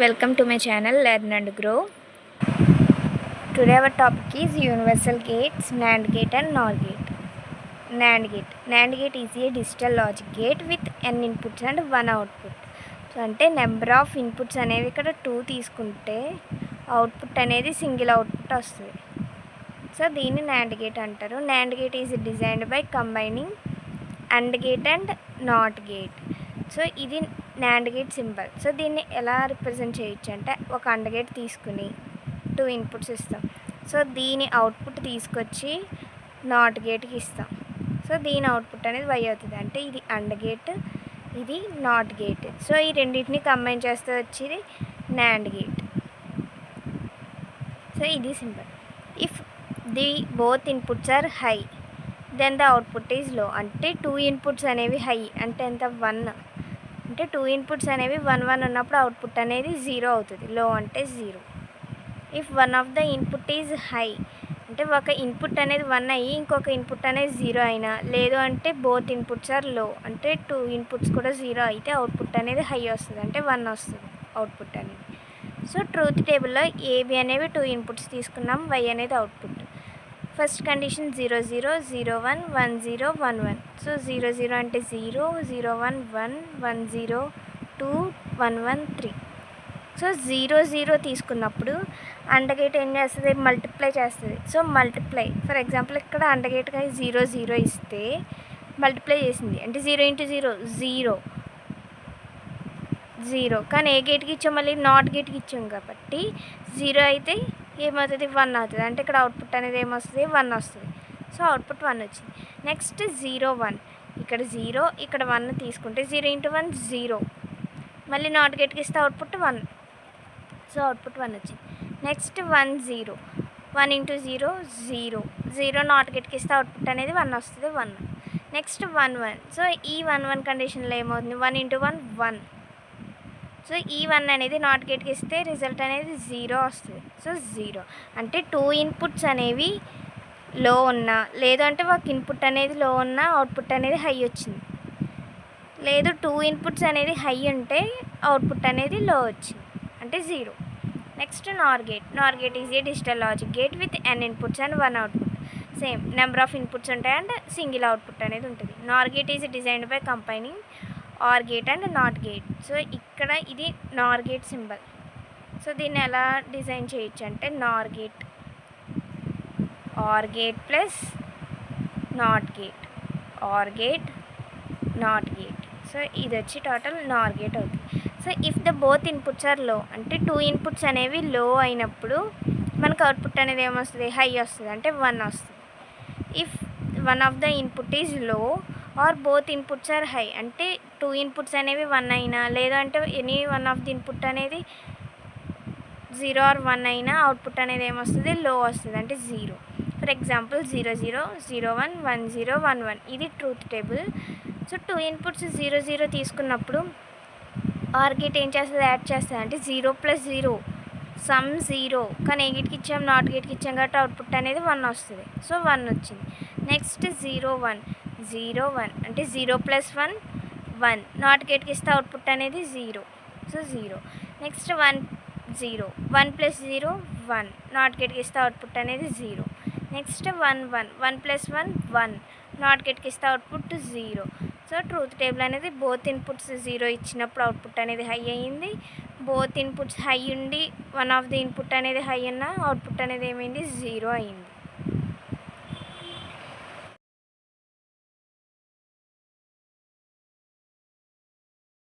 Welcome to my channel Learn and Grow. Today our topic is universal gates, NAND gate and NOR gate. NAND gate is a digital logic gate with n inputs and 1 output. So అంటే number of inputs అనేవి ఇక్కడ 2 తీసుకుంటే output అనేది single output వస్తుంది. So దీన్ని NAND gate అంటారు. NAND gate is designed by combining AND gate and NOT gate. So ఇది NAND gate symbol. So దీన్ని ఎలా రిప్రజెంట్ చేయొచ్చు అంటే ఒక AND gate తీసుకుని 2 ఇన్పుట్స్ ఇస్తాం. సో దీని అవుట్పుట్ తీసుకొచ్చి NOT gateకి ఇస్తాం. సో దీని అవుట్పుట్ అనేది y అవుతుంది. అంటే ఇది AND gate, ఇది NOT gate. సో ఈ రెండింటిని కంబైన్ చేస్తే వచ్చేది NAND gate. సో ఇది symbol. If the both inputs are high then the output is low. అంటే 2 ఇన్పుట్స్ అనేవి హై అంటే ఎంత 1. అంటే 2 ఇన్పుట్స్ అనేవి 1 1 ఉన్నప్పుడు అవుట్పుట్ అనేది 0 అవుతుంది. లో అంటే 0. If one of the input is high అంటే ఒక ఇన్పుట్ అనేది 1 అయ్యి ఇంకొక ఇన్పుట్ అనేది 0 అయినా, లేదు అంటే బోత్ ఇన్పుట్స్ ఆర్ లో అంటే 2 ఇన్పుట్స్ కూడా 0 అయితే అవుట్పుట్ అనేది హై వస్తుంది. అంటే 1 వస్తుంది అవుట్పుట్ అనేది. సో ట్రూత్ టేబుల్లో ఏబి అనేవి 2 ఇన్పుట్స్ తీసుకున్నాం, y అనేది అవుట్పుట్. First condition 0 0 0 1 1 0 1 1. సో 0 0 అంటే 0 0 1 1 1 0 2 1 1 3. సో 0 0 తీసుకున్నప్పుడు AND gate ఏం చేస్తుంది, మల్టిప్లై చేస్తుంది. సో మల్టిప్లై ఫర్ ఎగ్జాంపుల్ ఇక్కడ AND gateకి 0 0 ఇస్తే మల్టిప్లై చేసింది అంటే 0 ఇంటూ 0 0 0. కానీ ఏ గేట్కి ఇచ్చాం, మళ్ళీ నాట్ గేట్కి ఇచ్చాం కాబట్టి 0 అయితే ఏమవుతుంది 1 అవుతుంది. అంటే ఇక్కడ అవుట్పుట్ అనేది ఏమొస్తుంది 1 వస్తుంది. సో అవుట్పుట్ 1 వచ్చింది. నెక్స్ట్ 0 1 ఇక్కడ 0 ఇక్కడ 1 తీసుకుంటే 0 ఇంటూ 1 0, మళ్ళీ నాట్ గేట్కి ఇస్తే అవుట్పుట్ 1. సో అవుట్పుట్ 1 వచ్చింది. నెక్స్ట్ 1 0 1 ఇంటూ 0 0 0 నాట్ గేట్కి ఇస్తే అవుట్పుట్ అనేది 1 వస్తుంది 1. నెక్స్ట్ 1 1. సో ఈ 1 1 కండిషన్లో ఏమవుతుంది 1 ఇంటూ 1 1. సో ఈ 1 అనేది నాట్ గేట్కి ఇస్తే రిజల్ట్ అనేది 0 వస్తుంది. సో 0 అంటే 2 ఇన్పుట్స్ అనేవి లో ఉన్నా, లేదు అంటే ఒక ఇన్పుట్ అనేది లో ఉన్నా అవుట్పుట్ అనేది హై వచ్చింది. లేదు 2 ఇన్పుట్స్ అనేది హై ఉంటే అవుట్పుట్ అనేది లో వచ్చింది అంటే 0. Next Nar gate is a digital logic gate with n inputs and 1 output. Same number of inputs ఉంటాయి అండ్ సింగిల్ అవుట్పుట్ అనేది ఉంటుంది. నార్ gate is designed by combining OR gate and NOT gate. So ఇక్కడ ఇది NOR gate symbol. So దీన్ని ఎలా design చేయొచ్చు అంటే NOR gate OR gate plus NOT gate OR gate NOT gate. So ఇది వచ్చి టోటల్ NOR gate అవుతుంది. So if the both inputs are low అంటే 2 ఇన్పుట్స్ అనేవి లో అయినప్పుడు మనకు అవుట్పుట్ అనేది ఏమొస్తుంది హై వస్తుంది అంటే 1 వస్తుంది. If one of the input is low or both inputs are high అంటే 2 ఇన్పుట్స్ అనేవి 1 అయినా, లేదంటే any one of the input అనేది 0 ఆర్ 1 అయినా అవుట్పుట్ అనేది ఏమొస్తుంది లో వస్తుంది అంటే 0. For example 0 0 0 1 1 0 1 1. ఇది ట్రూత్ టేబుల్. సో 2 ఇన్పుట్స్ 0 0 తీసుకున్నప్పుడు ఆర్ గేట్ ఏం చేస్తుంది యాడ్ చేస్తుంది అంటే 0 ప్లస్ 0 సమ్ 0. కానీ ఏ గేట్కి ఇచ్చాం నాట్ గేట్కి ఇచ్చాం కాబట్టి అవుట్పుట్ అనేది 1 వస్తుంది. సో 1 వచ్చింది. నెక్స్ట్ 0 1 0 1 అంటే 0 ప్లస్ 1 1 నాట్ గేట్కి ఇస్తే అవుట్పుట్ అనేది 0. సో 0. నెక్స్ట్ 1 0 1 ప్లస్ 0 1 నాట్ గేట్కి ఇస్తే అవుట్పుట్ అనేది 0. నెక్స్ట్ 1 1 1 ప్లస్ 1 1 నాట్ గేట్కి ఇస్తే అవుట్పుట్ 0. సో ట్రూత్ టేబుల్ అనేది బోత్ ఇన్పుట్స్ 0 ఇచ్చినప్పుడు అవుట్పుట్ అనేది హై అయ్యింది. బోత్ ఇన్పుట్స్ హై ఉండి వన్ ఆఫ్ ది ఇన్పుట్ అనేది హై ఉన్న అవుట్పుట్ అనేది ఏమైంది 0 అయ్యింది.